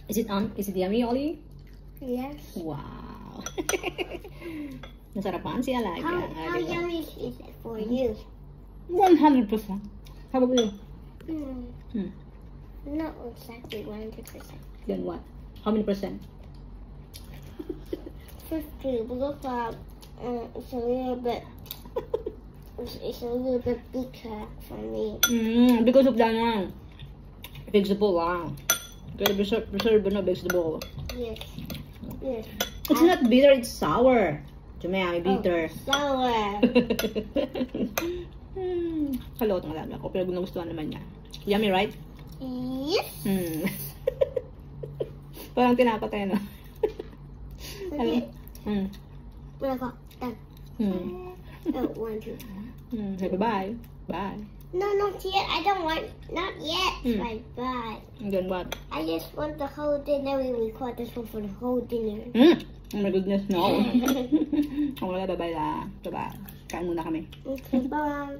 Is it yummy, Ollie? Yes. Wow. Nasarapan si Alaga. How yummy is it for you? 100%. How about you? Not exactly 100%. Then what? How many percent? 50 because it's a little bit it's a little bit bigger for me. Because of that one. Vegetable lang. Pero preserve na vegetable. Yes. Yes. It's not bitter, it's sour. May bitter. Sour. Kalot ng alam ako, pero gusto naman niya. Yummy, right? Yes. Parang tinapatay, no? Okay. Done. Oh, 1, 2. Say bye-bye. Bye. No, not yet. I don't want. Not yet. Bye. And then what? I just want the whole dinner. We record this one for the whole dinner. Oh my goodness, no. Wala, bye-bye la. Bye-bye. Kain muna kami. Okay, bye.